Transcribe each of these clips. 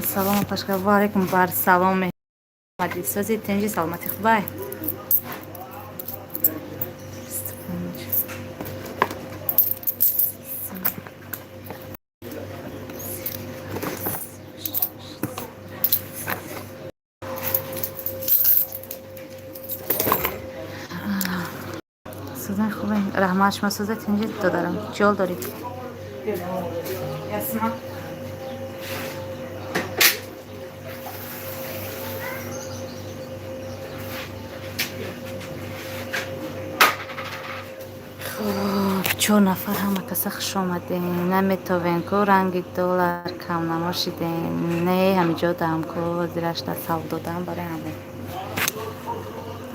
سلام خوشگل و علیکم بر سلام مدی سازی تنجی سلامتی خوبه سوزن خوبه رحمت شما سوزه تنجی تو دارم جال دارید یاسما خب 4 نفر همه کسا خوش آمدین نمیتوین که رنگ دلار کم نماشیدین نه همینجا دام که زیرش در سال دادم برای همه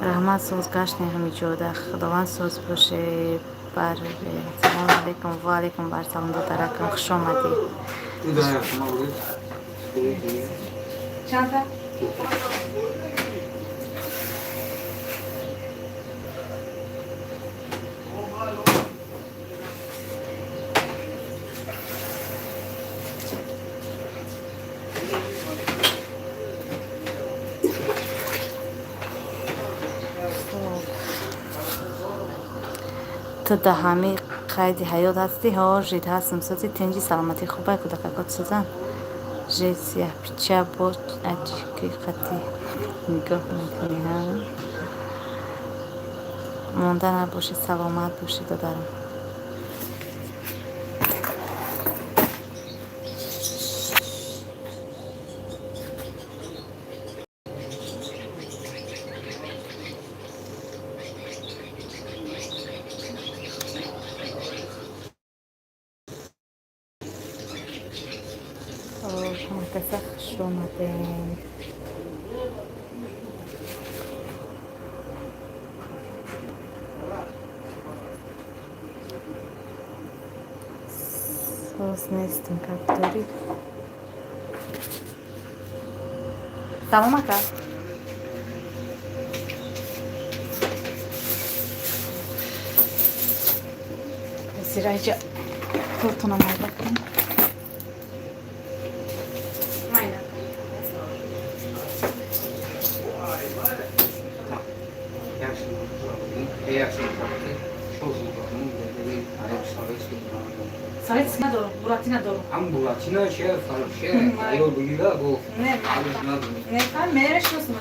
رحمت سوز گشت نه همینجا در خداوند سوز باشه بر سلام علیکم و علیکم بر سلام دو ترکم خوش آمدین چند تا؟ تو ده همه قید حیات هستی ها جید هستم سازی تنجی سلامتی خوبه کدککات سوزن جید سیاه پیچه بود حقیقتی نگاه میکنی ها مونده نباشی سلامت باشی دادارم شما کسا خوش اومدین سوز نیستم کپ داری تمام اکا زیرا اینجا کورتونم ها بکنم سایت ندارم براتی ندارم هم براتینا چه فرشه ایو بگیره گو نه نه میرش نسیم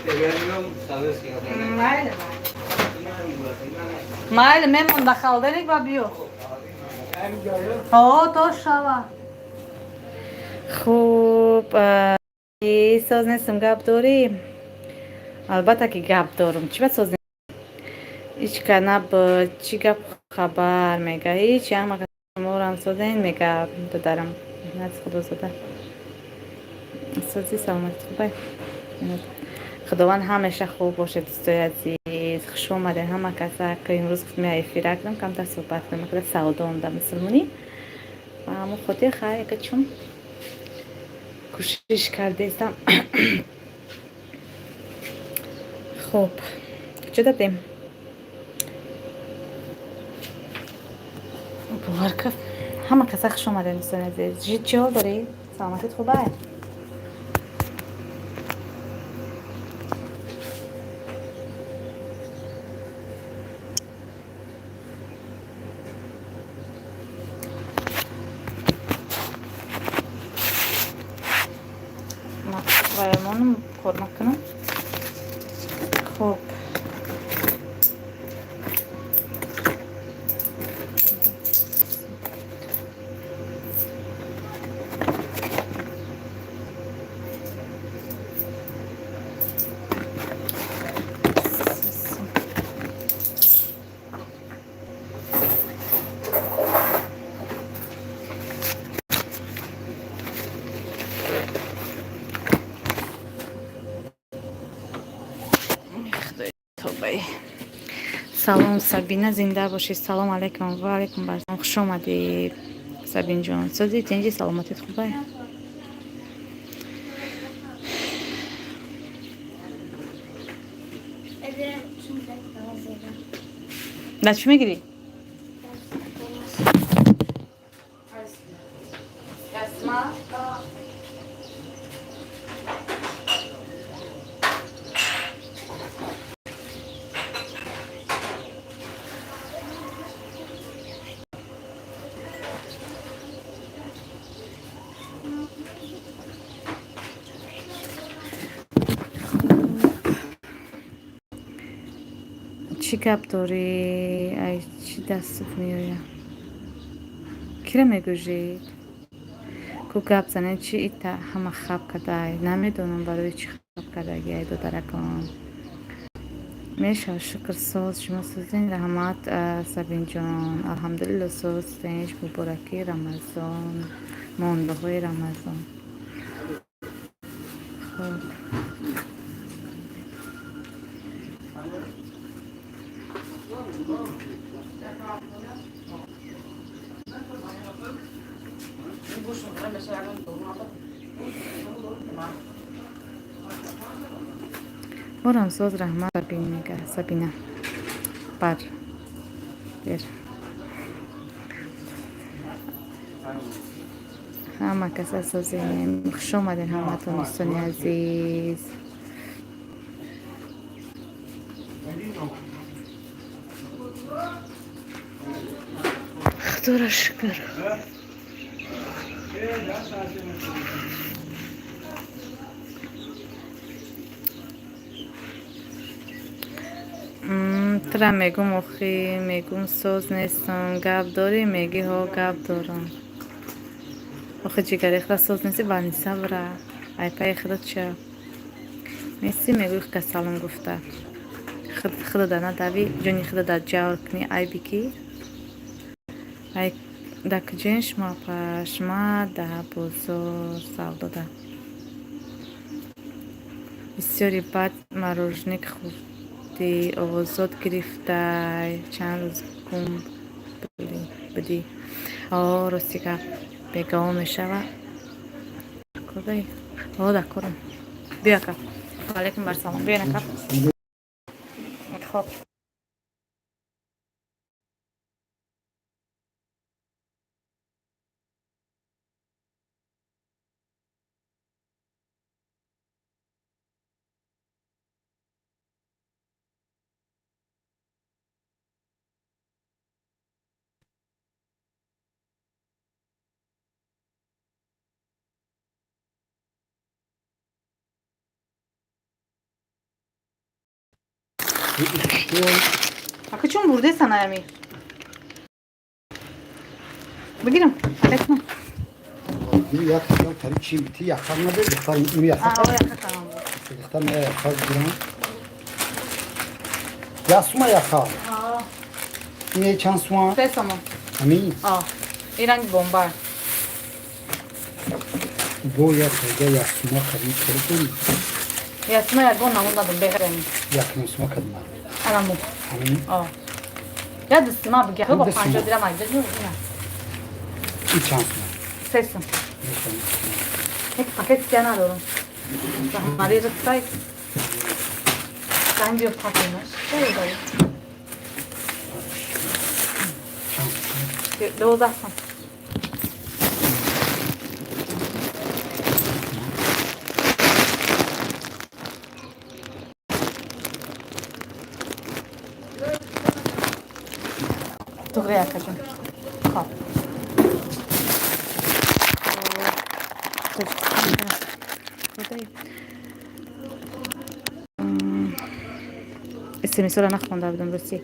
دیگریم سالس کردن مایل مایل میمون داخل دنیک با بیو تو شوا خوب ساز نیستم گپ داری البته که گپ دارم چی باید ساز هیچ کنه با چی گپ خبر میگه هیچ همه مورم سازین میگه دارم از خدا زده سازی سلامت خوبه خداوند همیشه خوب باشه دوستای عزیز خوش اومده همه کسا که امروز گفتم افیر کردم کم تا صحبت کنم که سعاده اونده مسلمونی و همون خودی خیلی که چون کوشش کرده استم خوب چه دادیم باور که همه کسا خوش اومده دوستان عزیز چی حال داری؟ سلامتت خوبه؟ وایمانم کار نکنم خوب سلام سبینه زنده باشی سلام علیکم و علیکم برسان خوش آمدی سبین جان سازی تنجی سلامتیت خوبه نه چی میگیری؟ گپ داری؟ ای چی دستت میآید؟ کی را میگویی؟ کو گپ زنه چی ایتا همه خواب کردای؟ نمیدونم برای چی خواب کردگی ای دو درکان. میشه شکر ساز شما سازین رحمت سبین جان الحمدلله سازینش مبارکی رمضان مانده های رمضان. خب بارم ساز رحمت سبین میگه سبینه بر بیر همه کسا سازیم. خوش آمدین همه تون دوستان عزیز. خدا را شکر. ترا میگم اخی میگم ساز نیستم گپ داری میگی ها گپ دارم. آخه جگر خدا ساز نیستی بانی سبره ای پای خودت چه نیستی میگوی که سلام گفته خدا دانا دوی جونی خدا دا جاور کنی ای بکی ای دک جنش ما پاش ما ده بزرگ سال داده بسیاری بد مروژنیک خوردی آوازات گرفته چند روز گم بدی راستی که بگاه میشوه کدایی ده کرم بیا که علیکم بر سلام بیا نکر خب اخی چون برده سنایمی بگیرم علیکم این یک خیلی تری چی بیتی یک خیلی نبود بخواه این یک آه یک خیلی بود بخواه من یک خیلی بگیرم یک سوما یک خیلی این چند سوما؟ 3 سومان همین؟ این رنگ بومبر دو یک دیگه یک سوما خرید کردیم یک سوما یک بون نمون دادم بگرم یک نوسوما کردیم الان مو همین؟ یا دستما بگیر با 50 درم اگه جون این چند سوما؟ 3 سوم یک پاکت دیگه ندارم مریض سایت زنگ بیو پاکینش چه داری؟ 12 سوم دغری اکا جون خب اسمیسو را نخونده بودم راستی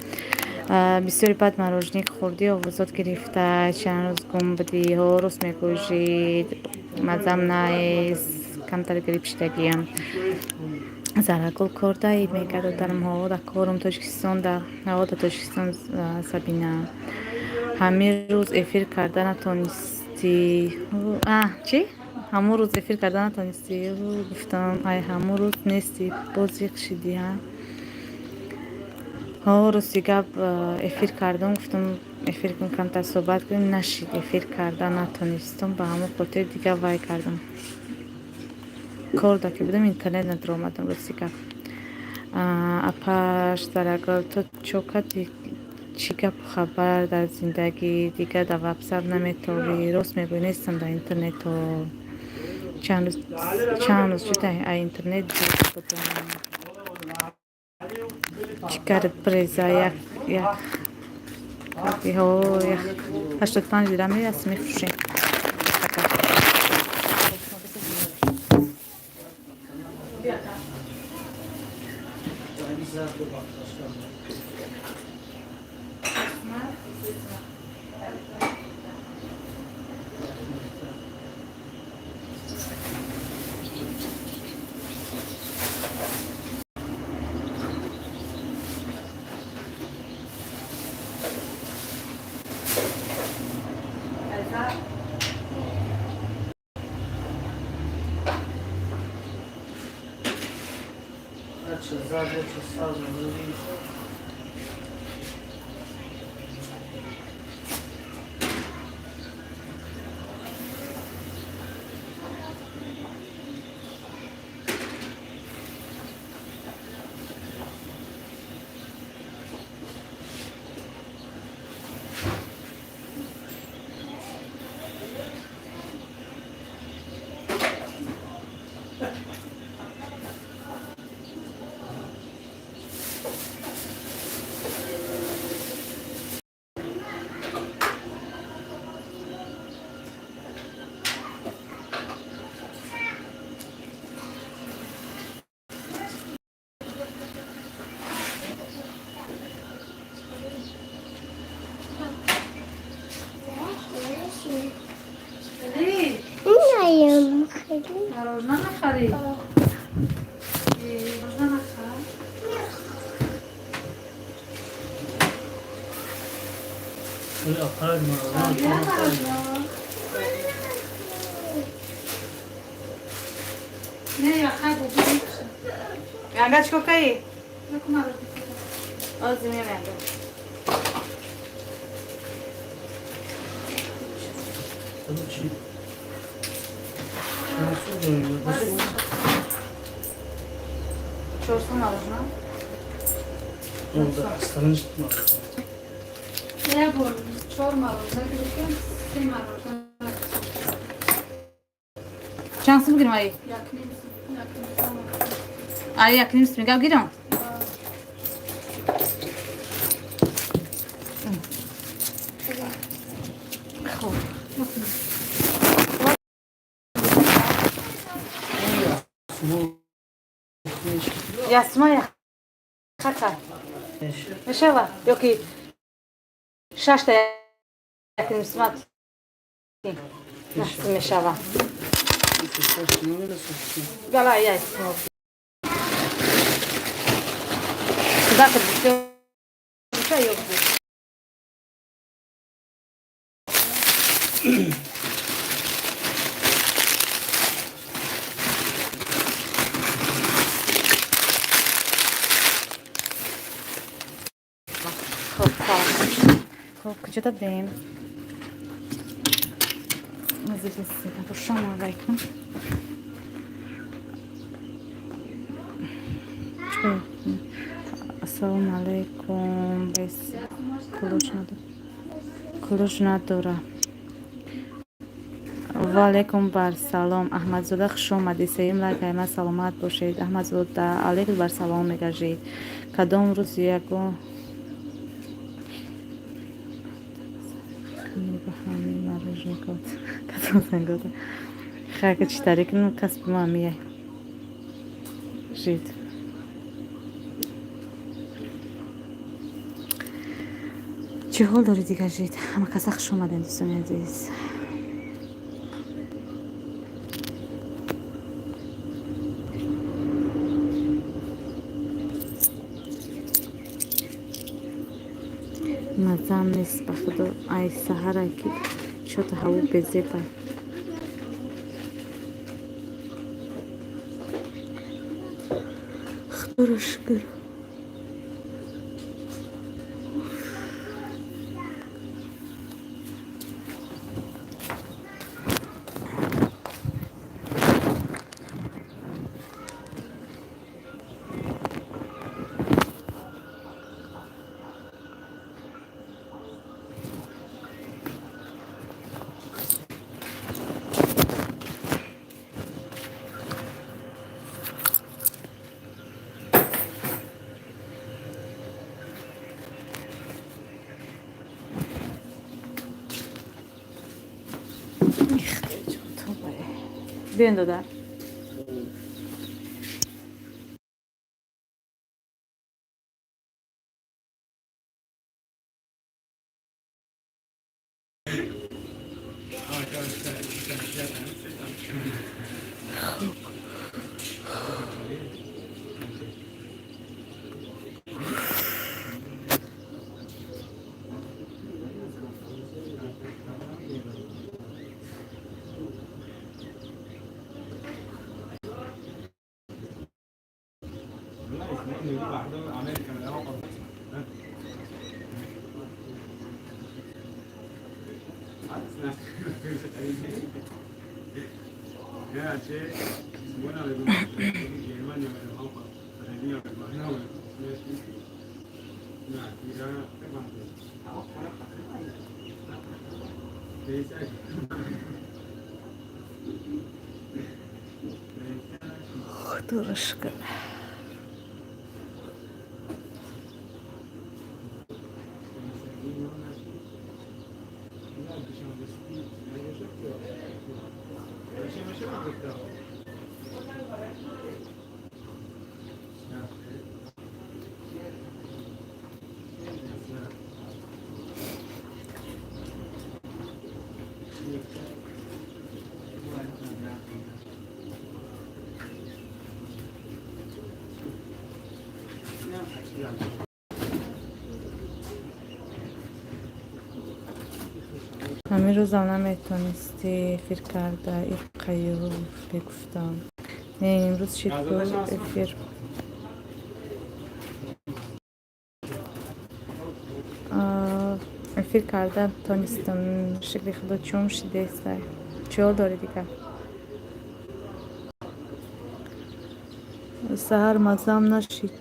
بسیاری بد مراجنیک خوردی آوازات گرفته چند روز گم بدی ها روز میگوشید مزم نیست کمتر گریبشتگیم زرگل کرده ای میگرد درم ها در کارم تاجیکستان در هوا در تاجیکستان سبینه همه روز افیر کرده نتونستی چی؟ همون روز افیر کرده نتونستی گفتم ای همون روز نیستی بازی خشیدی ها راستی گپ افیر کردم گفتم افیر کن کمتر صحبت کنیم نشید افیر کرده نتونستم به همون خاطر دیگه وای کردم کار دا که بودم اینترنت ندار آمدم راستی گپ اپاش درگل تو چوکتی چی گپ خبر در زندگی دیگه در وبسایت نمیتوری راست میگوی نیستم در اینترنت و چند روز شده ای اینترنت دیگه بودم چی کرد پریزا یک کافی ها یک 85 درم میرسه میفروشیم زاده چه ساز بودی نیم خیلی روزنه نخری روزنه نخر ولی آخرت مردم نه یا خیلی بودی یعنی چکو کهی؟ آزی میام یعنی خدا چی؟ شنسو داریم بسو چورسون روزنه اونده اصلا مردم نه بول چور روزنه بگیم سی روزنه چند بگیرم آیی؟ آیی یک نیمس میگم گیرم خوب یاسما یا خاکا نشالا یکی شش تا یک نیمس مات نه نشالا گلا یا اسمو کدا کدی چه یوکی خب کجا دادیم؟ نزدیک سیدم شما علیکم السلام علیکم بس کلوش نداره و علیکم بر سلام احمدزاده خوش آمدید سیم را قیمت سلامت باشید احمدزاده علیکم بر سلام میگردید کدام روز یکو بخوام مرج میکرد کدام سنگات خیلی چطوری کنم کسب ما میه جید چه حال داری دیگه جید همه کسا خوش آمدین دوستان عزیز مزم نیست به خدا ای سهر اکی شد هوا بزیبه خدا رو شکر بیاین دادر Трошки. همین روزا نمیتونستی فکر کرده این قیو بگفتم نه امروز چی تو افیر افیر کردم تونستم شکلی خدا چوم شده سای چه داره دیگه سهر مزم نشید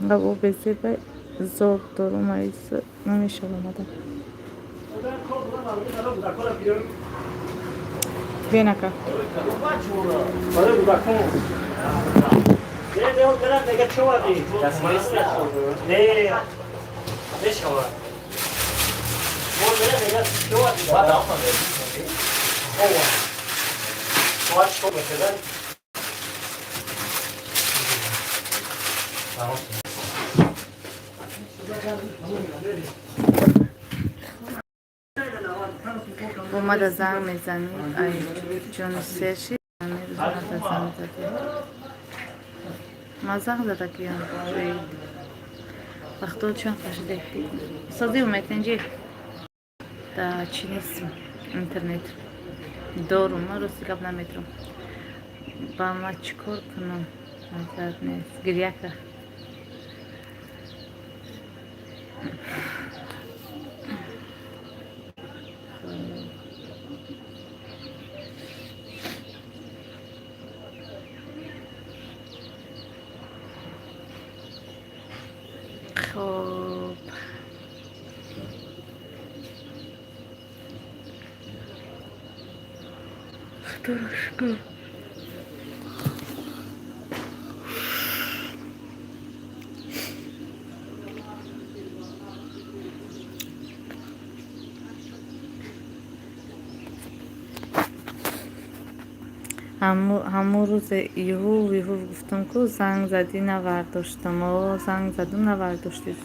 او بزی به زور دارم ایسا نمیشه آمده Vieni acá. اومد از زنگ میزنی ای جون سرشی روز اومد از زنگ زده مزاق زده که هم روی وقتا چون خشده سازی اومد اینجی دا چی نیست اینترنت دارم من روستی قبل نمیترم با ما چکار کنم نظر نیست گریه که خب درشکو همون روز یهو گفتم که زنگ زدی نورداشتم و زنگ زدم نورداشتی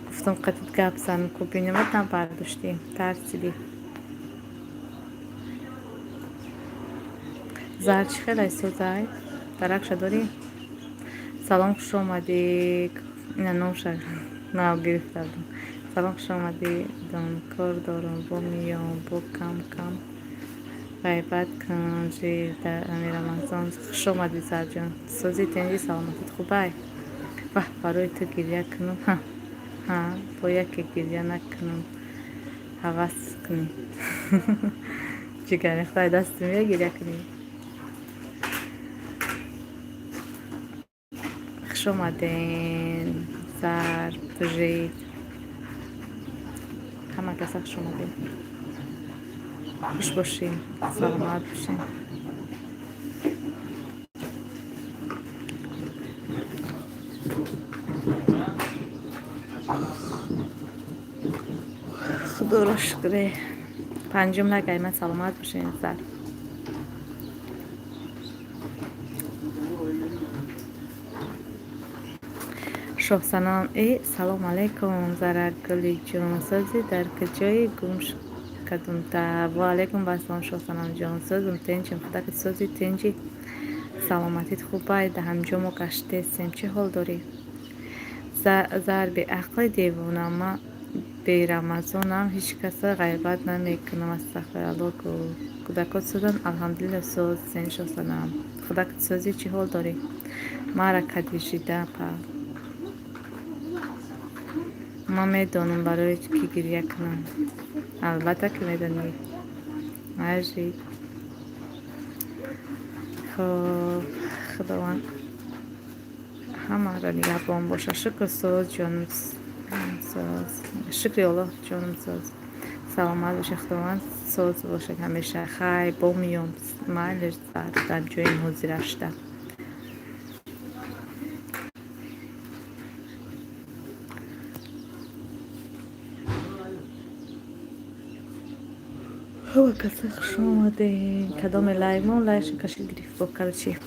گفتم قطعت گپ زن که بینیمت نبرداشتی ترسیدی زهر چی خیلی ایسو زای درکشه داری سلام خوش آمدی نه نوشه نه گرفتم سلام خوش آمدی دم کار دارم با میام با کم غیبت کن زیر در امیر رمضان خوش آمدی سر جان سازی تنجی سلامتت خوبه و برای تو گریه کنم ها باید که گریه نکنم حوض کنی چیکاری خدای دست میگه گریه کنی خوش آمدین سر بجید همه کسا خوش آمدین خوش باشین سلامت باشین خدا را شکره پنجم لگه من سلامت باشین سر شب سلام سلام علیکم زرر گلی جانسازی در کجای گمش کدوم تا و علیکم با سلام شب سلام جانسازم تنجم خدا که سازی تنجی سلامتیت خوبه ده همجا ما کشته سیم چه حال داری زر به عقل دیوانم ما به رمضانم هیچ کس غیبت نمیکنم استغفر الله کودکات شدن الحمدلله سوز سین شب سلام خدا که سازی چی حال داری ما را کدیشیده پا ما میدونم برای کی گریه کنم البته که میدونی مجید خب خداوند همه را نگهبان باشه شکر ساز جانم ساز شکر الله جانم ساز سلامت باشه خداوند ساز باشه همیشه خیر با میام مالش در جای حاضر شده هوا کسی خوش آمده کدام لایمون لایش کشی گریف با کرچی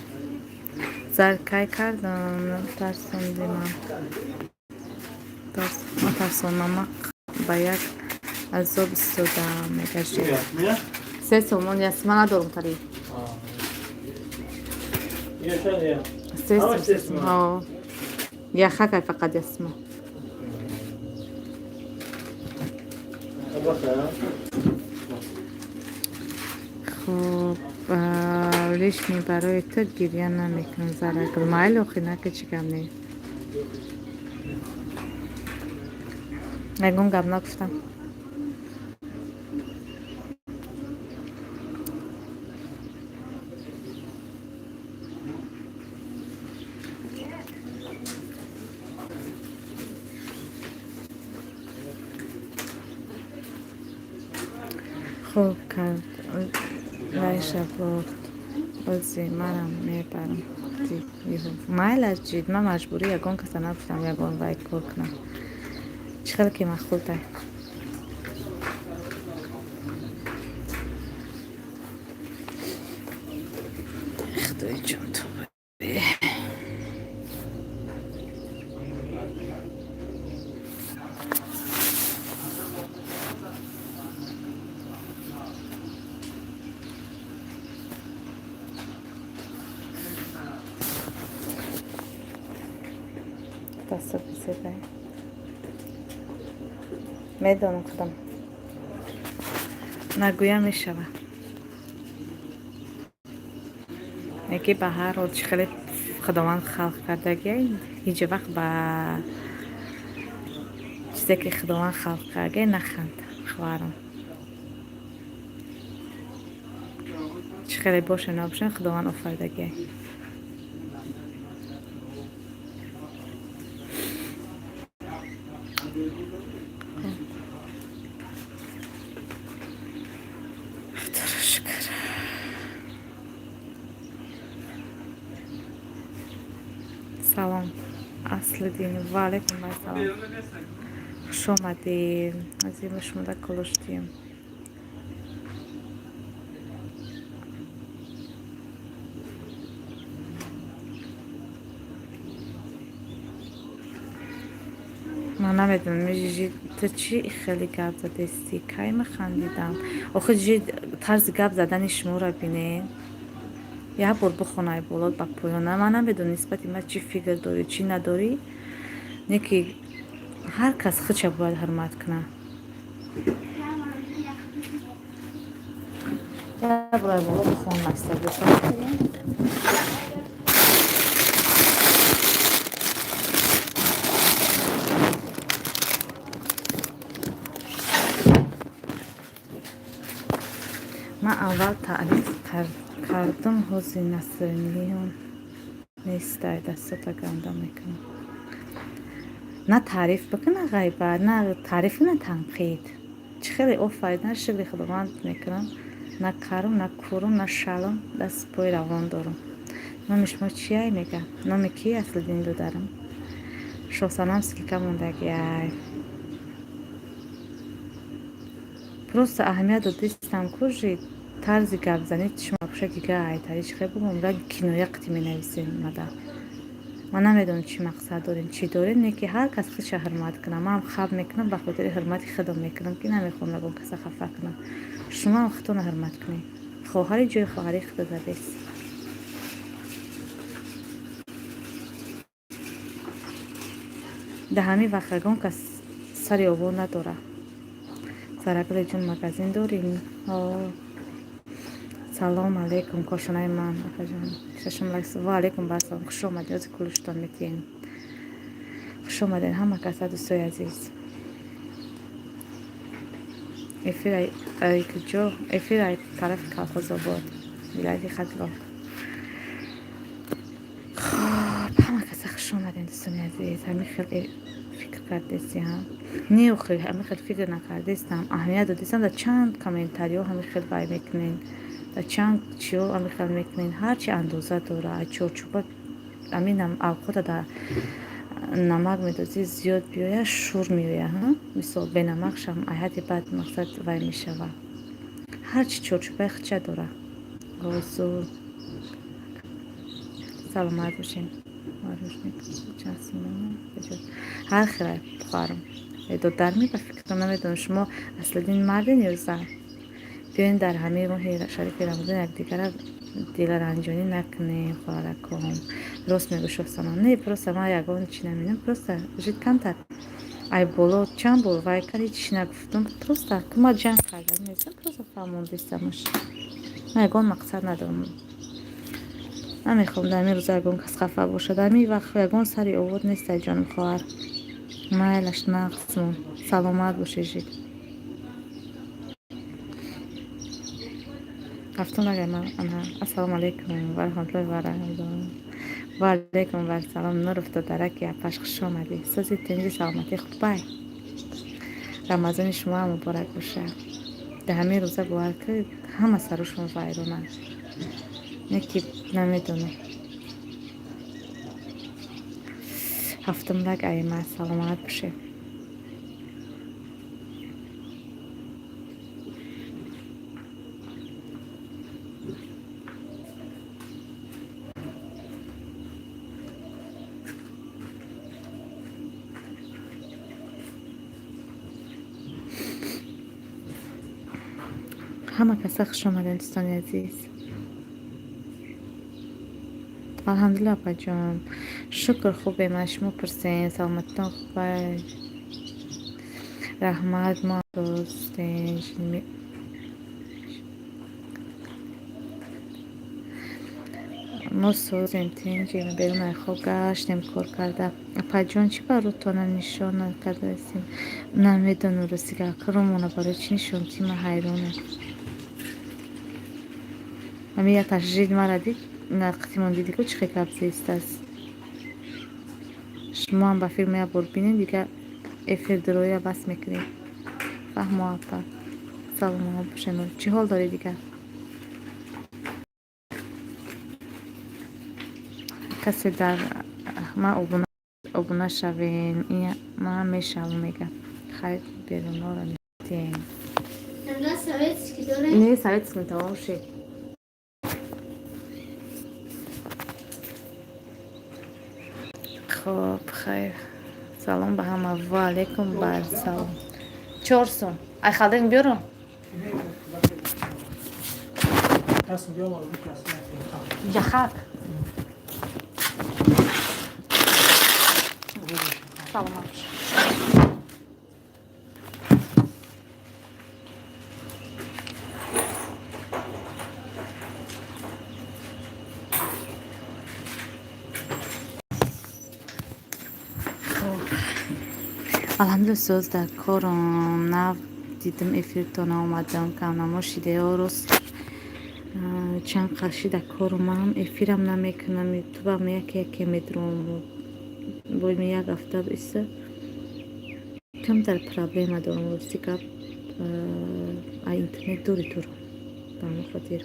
زرکای کردم ترسوندی من ترسوندم با یک عذاب استودم میکشی 3 سومون یست من ندارم تاری 3 سومون یا خاکای فقط یسمو خب لیشمی برای تو گریه نمیکنم زرکل مایل اخی نکه چیکم نی نگون گم نگفتم خوب کرد لایشه باخت بازی منم میبرم مایل از جید من مجبوری یگون کسا نگفتم یگون وای کور کنم چخیلی که مخلوطه خدای جون تو ببی دست بسیده میدانم خودم نگویم میشوه یکی به هر حال چی خیلی خداوند خلق کردگی هیچ وقت به چیزی که خداوند خلق کرده نخند خوارم چی خیلی باشه نباشه خداوند آفردگی سلام اصل دین و علیکم سلام خوش آمدین عزیزم شما در کلوشتیم من نمیدونم جی تو چی خیلی گپ زده استی کی خندیدم آخه جی طرز گپ زدن شما را بینه یه بار بخونای بولاد با پویانه من نمیدونم نسبتی ما چی فکر داری چی نداری نیکی هر کس خودش باید حرمت کنه یه برای بولاد بخون نسته بسید من اول تعریف کردم حوزی نصرانیون نیسته دستا گنده میکنم نه تعریف بکنه غیبه نه تعریف نه تنقید چه خیلی آفاید نه شکلی خداوند میکنم نه کرم نه کورم نه شلم دست پای روان دارم نامش ما چیه میگه نام کی اصل دین رو دارم شوسانم سکیکا موندگی ای پروست اهمیت رو دیستم کجید طرز گپ زنید شما بشه که ایتریش خیلی بگم کینویه قطی می نویسین مده من نمیدونم چی مقصد دارین چی دارین نه که هر کس خودش حرمت کنم من هم خواب میکنم به خاطر حرمت خودم میکنم که نمیخوام نگم کس خفه کنم شما هم خودتون حرمت کنید خواهری جای خواهری خود زدیست ده همین وقتگان کس سری آبور نداره سرکل جون مگزین داریم салом алейкум кошонаи ман акаҷон шашам лайк ва алейкум барсалом хуш омадед ёзи кулуштон метиен хуш омадед ҳама каса дӯстои азиз эфир куҷо эфир тарафи Колхозобод вилояти Хазров хуб ҳама каса хуш омадед дӯстони азиз ҳамин хел фикр кардестиам не охир ҳамин хел фикр накардестам аҳамият додистам дар чанд комментариҳо ҳамин хел вай мекунен дар чанд чиҳо ҳамин хел мекунен ҳарчи андоза дора чорчӯба аминам авқота дар намак медозӣ зиёд биёяд шур меояд мисол бенамакшам айҳати бад мақсад вай мешавад ҳарчи чорчӯбаи худша дора озур саломат бошем ҳар хира тухарм додарми ба фикрам намедонам шумо аслидин мардин ё зан биёин дар ҳамаи моҳи шарифи рамазон якдигара диларанҷонӣ накунем хоҳараком рост мегӯ шохсаман не просто ман ягон чӣ намедонам просто жид камтар ай боло чанд бор вай кар ҳеч чӣ нагуфтам просто ма ҷанг кардам нестам просто фаҳмондистамаш ман ягон мақсад надорам намехоҳам дар ҳамин рӯза ягон кас хафа бошад дар ҳамин вақт ягон сари овод нестай ҷоним хоҳар майлаш нақсмон саломат бошед жид ҳафтум нагайма ассалому алейкум ва раҳматуллоҳи ва баракатуҳ ва алейкум вассалом нур уфтод дараки апаш хуш омадӣ сози тенҷи саломатӣ хубай рамазони шумо муборак бошад дар ҳамин рӯза бовар кунед ҳама сарушон вайронанд не ки намедонам ҳафтум рак айма саломат бошед ҳама каса хуш омадед дӯстони азиз алҳамдулилла апаҷон шукр хубем аз шумо пурсен саломатитон хубай раҳмат мо достем мо созем тинҷем берун хоб гаштем кор карда апаҷон чӣ баротона нишон накардастем намедонам ростига акрумона барои чӣ нишон ки ман ҳайронам ҳамин як ташжид мара дид нақтимон дидику чӣ хел гапзистаст шумоам ба филм як бор бинед дигар эфир дуроя бас мекунед фаҳмо апа саломат бошед чӣ ҳол доред дигар касе дар ман обуна шавем ман мешавам мегам хайр берунора нетем не советский тамом шед خب خیر سلام به همه و علیکم بر سلام 4 сум ай халдин биёрам яхак саломат алҳамдулилла соз дар корам нав дидим эфиртон омадам камнамо шидео рост чанд қарши дар корумам эфирам намекунам ютубам яке медурам боми як ҳафта иса камтар проблема дорам ростика интернет дури турам ба ҳамин хотир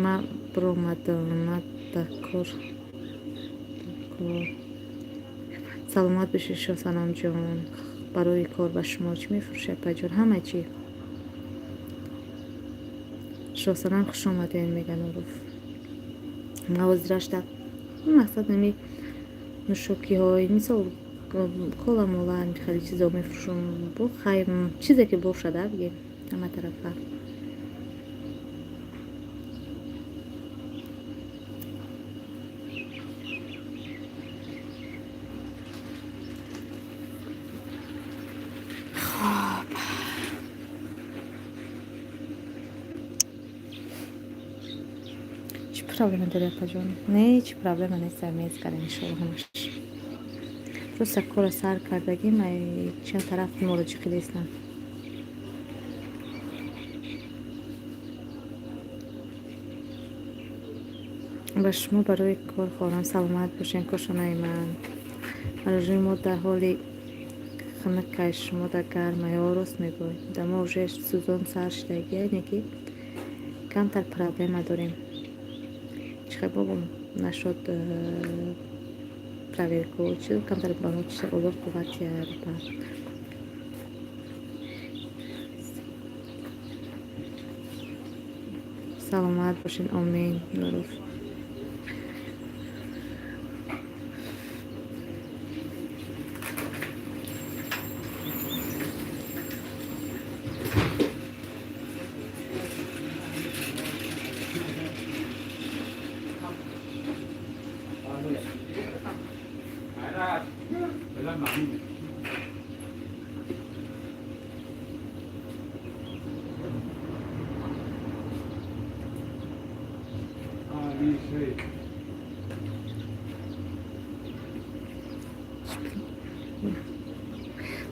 ман биромадам дар кор саломат бошед шосанамҷон барои кор ба шумо чӣ мефурӯшед паҷон ҳама чӣ шосанам хуш омадед меган уруф навозирашта мақсад нами нӯшокиҳои мисол кола мола хеле чизо мефурӯшам бо хайм чизе ки бошада бигем ҳама тарафа проблема дори апаҷон? Не, ҳеҷ проблема нест, мезгарем иншоалло ҳамаш. Просто кора сар кардагим, чанд тараф муроҷиқи дестам. ба шумо барои кор хоҳам саломат бошен, кошонаи ман. Режим мо дар ҳоли ханакай, шумо дар гармаё, рост мегӯй. Дар мо уже сӯзон сар шидаги, яъне ки камтар проблема дорем. Чихе бобам нашод проверку, чиз камтар баро чиз олов қуввати арба. Саломат бошен, омин. Нуруф.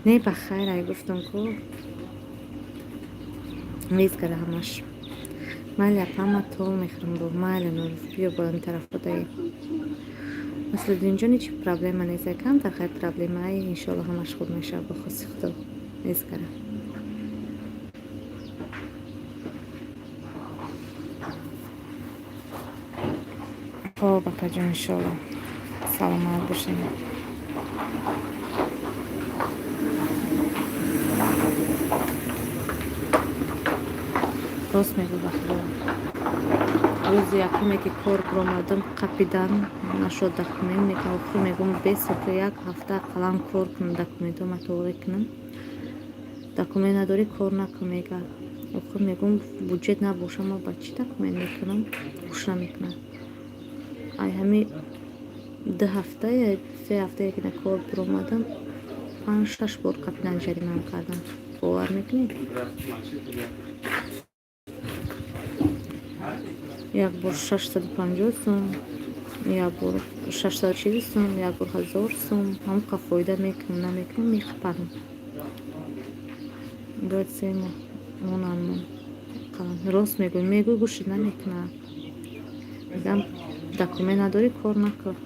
Не, бахайр, ай гуфтам ку мезгара ҳамаш. Майли апама тол мехрам бо майли Нуруф, биё бо ин тараф будаи. Асли инҷо ничи проблема нест, камтар хай проблемаи иншоалло ҳамаш хуб мешавад бо хоси худо. Мезгара. Хоб апаҷон иншоалло. Саломат бошем. Рост мегӯ ба худо. рӯзи якуме ки кор биромадам қапидан нашод документ мекунам. Охир мегӯм бесоки як ҳафта қалам кор кунам, документома тоғӣ кунам. Документ надорӣ, кор накун мегӯяд. Охир мегӯм буҷет набоша, ма ба чӣ документ мекунам? хуш намекунам. Ай ҳами 2 ҳафта я 3 ҳафтае ки на кор биромадам 5-6 бор қапидан ҷаримаам кардам. бовар мекунед? як бор 650 сум, як бор 640 сум, як бор 1000 сум. ҳамука фоида мекунам, намекунам, мехапарам. бояд 3 моҳ монам қалам. Рост мегӯй, мегӯй гӯши намекунам. мегӯям документ надорӣ, кор накун.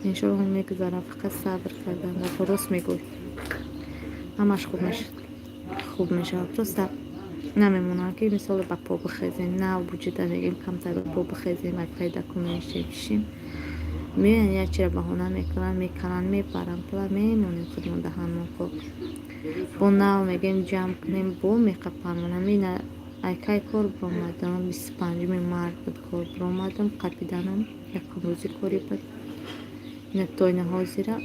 иншоалло мегузарам, фақат сабр кардам. рост мегӯй, ҳамаш хуб мешавад. просто намемонам ки мисол ба по бихезем, на буҷета мегим камтар ба по бихезем, акай документ шепишим. меян як чира баҳона мекунам, меканан, мепарам, пула мемонем худмон даҳанмон ко. бо нав мегем ҷамъ кунем, бо меқапармонам. ина айкай кор биромадам, 25 март буд кор биромадам, қапиданам, якум рӯзи кори буд. ина то ина ҳозира